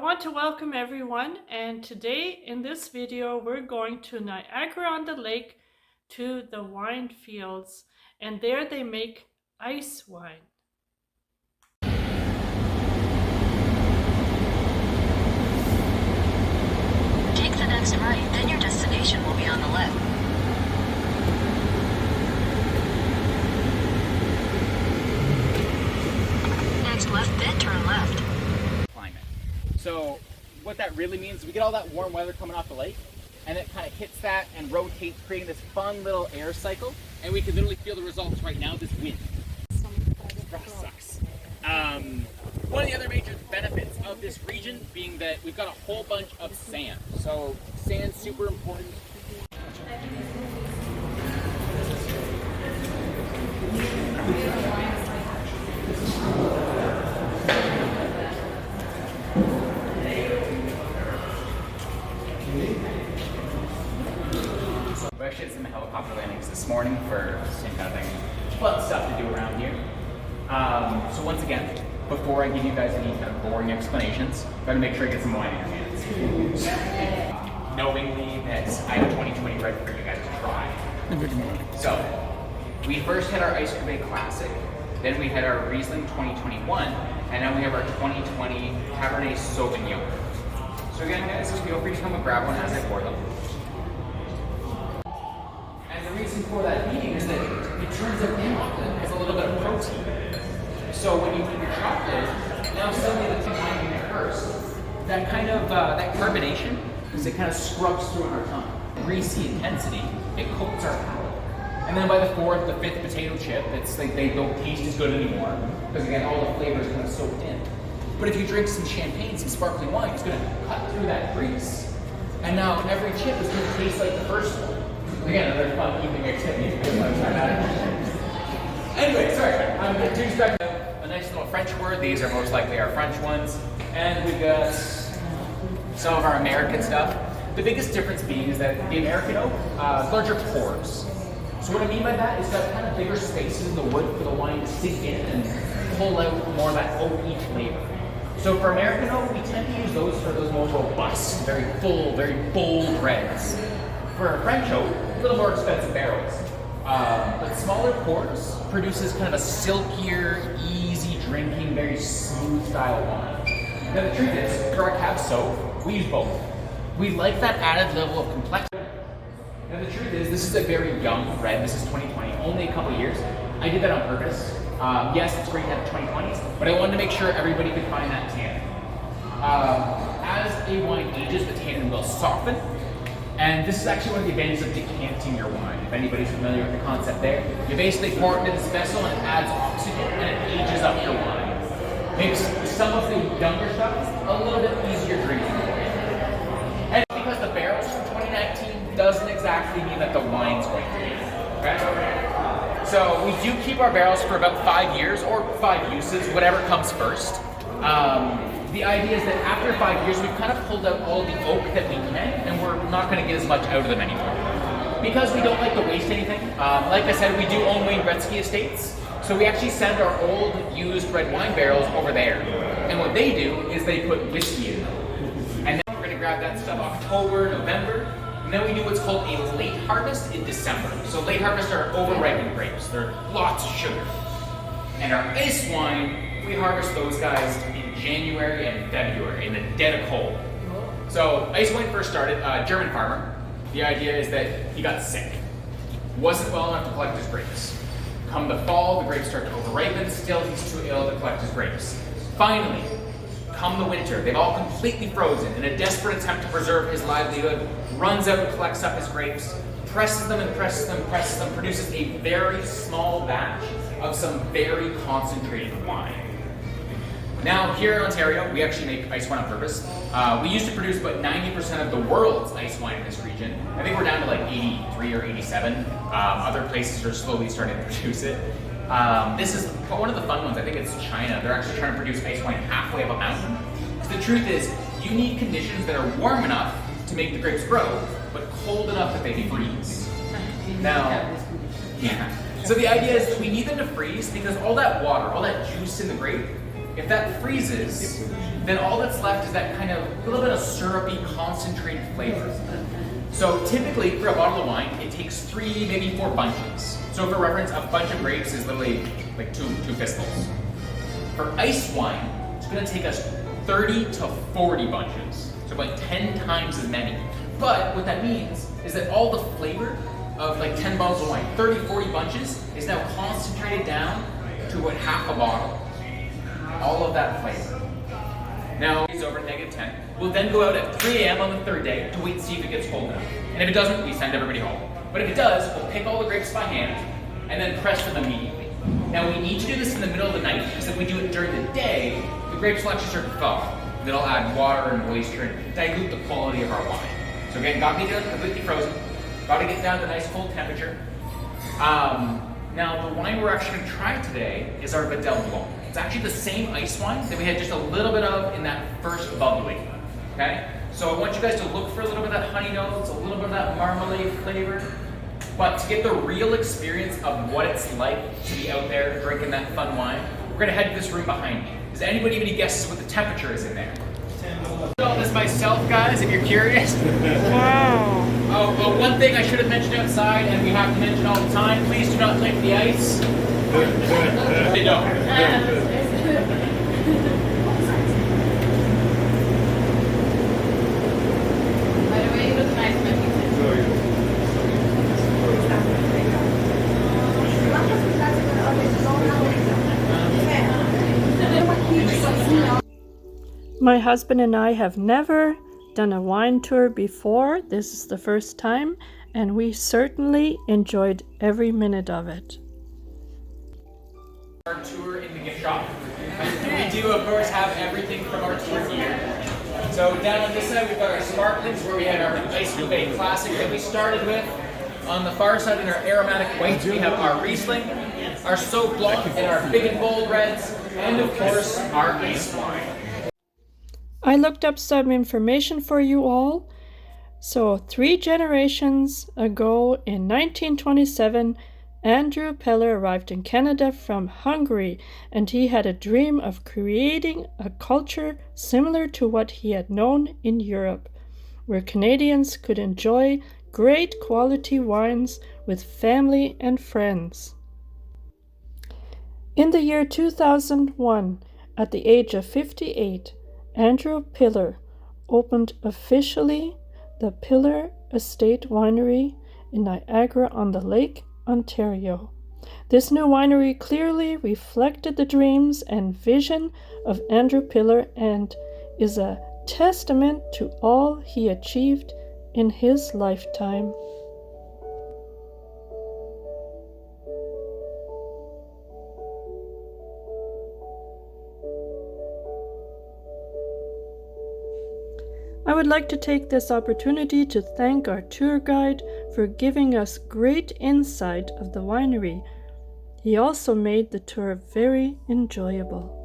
want to welcome everyone, and today in this video we're going to Niagara on the Lake to the wine fields, and there they make ice wine. Take the next right, then your destination will be on the left. Next left bit, turn left. Climate. So what that really means is we get all that warm weather coming off the lake, and it kind of hits that and rotates, creating this fun little air cycle, and we can literally feel the results right now, this wind. Sucks. One of the other major benefits of this region being that we've got a whole bunch of sand. So sand's super important. We actually had some helicopter landings this morning for the same kind of thing. Fun stuff to do around here. So once again, before I give you guys any kind of boring explanations, I'm going to make sure I get some wine in your hands. Knowingly that I have 2020 ready for you guys to try. So, we first had our Ice Cuvée Classic, then we had our Riesling 2021, and now we have our 2020 Cabernet Sauvignon. So again, guys, feel free to come and grab one as I pour them. And the reason for that being is that it turns out chocolate has a little bit of protein. So when you eat your chocolate, now suddenly the thing might be first. That kind of, that carbonation, as it kind of scrubs through our tongue. Greasy intensity, it coats our palate. And then by the fourth, the fifth potato chip, it's like they don't taste as good anymore. Because again, all the flavors kind of soaked in. But if you drink some champagne, some sparkling wine, it's going to cut through that grease. And now every chip is going to taste like the first one. Again, another fun evening activity. Anyway, sorry, I'm going to expect a nice little French word. These are most likely our French ones. And we've got some of our American stuff. The biggest difference being is that the American oak, larger pores. So what I mean by that is that kind of bigger spaces in the wood for the wine to sink in and pull out more of that oaky flavor. So for American oak, we tend to use those for those more robust, very full, very bold reds. For French oak, a little more expensive barrels. But smaller pores produces kind of a silkier, easy drinking, very smooth style wine. Now the truth is, for our Cab Sauv, we use both. We like that added level of complexity. Now the truth is, this is a very young red. This is 2020, only a couple years. I did that on purpose. Yes, it's great to have 2020s, but I wanted to make sure everybody could find that tannin. As a wine ages, the tannin will soften. And this is actually one of the advantages of decanting your wine. If anybody's familiar with the concept there, you basically pour it into this vessel and it adds oxygen and it ages up your wine. Makes some of the younger stuff a little bit easier drinking for you. And because the barrels from 2019 doesn't exactly mean that the wine's going to be. Okay? So we do keep our barrels for about 5 years or 5 uses, whatever comes first. The idea is that after 5 years, we've kind of pulled out all the oak that we can, and we're not going to get as much out of them anymore. Because we don't like to waste anything, like I said, we do own Wayne Gretzky Estates, so we actually send our old, used red wine barrels over there. And what they do is they put whiskey in them. And then we're going to grab that stuff October, November, and then we do what's called a late harvest in December. So late harvest are over-ripened grapes. They're lots of sugar. And our ice wine, we harvest those guys in January and February in the dead of cold. So ice wine first started, German farmer. The idea is that he got sick. Wasn't well enough to collect his grapes. Come the fall, the grapes start to over-ripen, still he's too ill to collect his grapes. Finally, come the winter, they've all completely frozen. In a desperate attempt to preserve his livelihood, runs out and collects up his grapes, presses them and presses them, presses them, produces a very small batch of some very concentrated wine. Now, here in Ontario, we actually make ice wine on purpose. We used to produce about 90% of the world's ice wine in this region. I think we're down to like 83 or 87. Other places are slowly starting to produce it. This is one of the fun ones. I think it's China. They're actually trying to produce ice wine halfway up a mountain. So the truth is, you need conditions that are warm enough to make the grapes grow, but cold enough that they freeze. Now, yeah. So the idea is that we need them to freeze because all that water, all that juice in the grape, If that freezes, then all that's left is that kind of little bit of syrupy, concentrated flavor. So typically for a bottle of wine, it takes 3, maybe 4 bunches. So for reference, a bunch of grapes is literally like two fistfuls. For ice wine, it's gonna take us 30 to 40 bunches. So about 10 times as many. But what that means is that all the flavor of like 10 bottles of wine, 30, 40 bunches, is now concentrated down to about half a bottle. All of that flavor. Now it's over -10. We'll then go out at 3 a.m. on the 3rd day to wait and see if it gets cold enough. And if it doesn't, we send everybody home. But if it does, we'll pick all the grapes by hand and then press them immediately. Now we need to do this in the middle of the night because if we do it during the day, the grapes will actually start to thaw. Then it'll add water and moisture and dilute the quality of our wine. So again, got to get it completely frozen. Got to get down to a nice cold temperature. Now the wine we're actually going to try today is our Vidal Blanc. It's actually the same ice wine that we had just a little bit of in that first bubbling. Okay? So I want you guys to look for a little bit of that honey notes, a little bit of that marmalade flavor. But to get the real experience of what it's like to be out there drinking that fun wine, we're going to head to this room behind me. Does anybody have any guesses what the temperature is in there? I all this myself, guys, if you're curious. Wow. Oh, one thing I should have mentioned outside, and we have to mention all the time, please do not lick the ice. They don't. By the way, it looks nice when you My husband and I have never done a wine tour before. This is the first time, and we certainly enjoyed every minute of it. Our tour in the gift shop. We do, of course, have everything from our tour here. So down on this side, we've got our sparklings, where we had our Ice Cuvée Classic that we started with. On the far side, in our aromatic whites, we have our Riesling, our Sauv Blanc, and our big and bold reds, and of course, our ice wine. I looked up some information for you all. So 3 generations ago in 1927, Andrew Peller arrived in Canada from Hungary, and he had a dream of creating a culture similar to what he had known in Europe, where Canadians could enjoy great quality wines with family and friends. In the year 2001, at the age of 58, Andrew Peller opened officially the Peller Estates Winery in Niagara on the Lake, Ontario. This new winery clearly reflected the dreams and vision of Andrew Peller and is a testament to all he achieved in his lifetime. I would like to take this opportunity to thank our tour guide for giving us great insight of the winery. He also made the tour very enjoyable.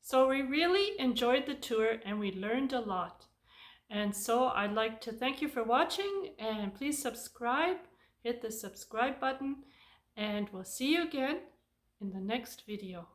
So we really enjoyed the tour and we learned a lot. And so I'd like to thank you for watching, and please subscribe, hit the subscribe button, and we'll see you again in the next video.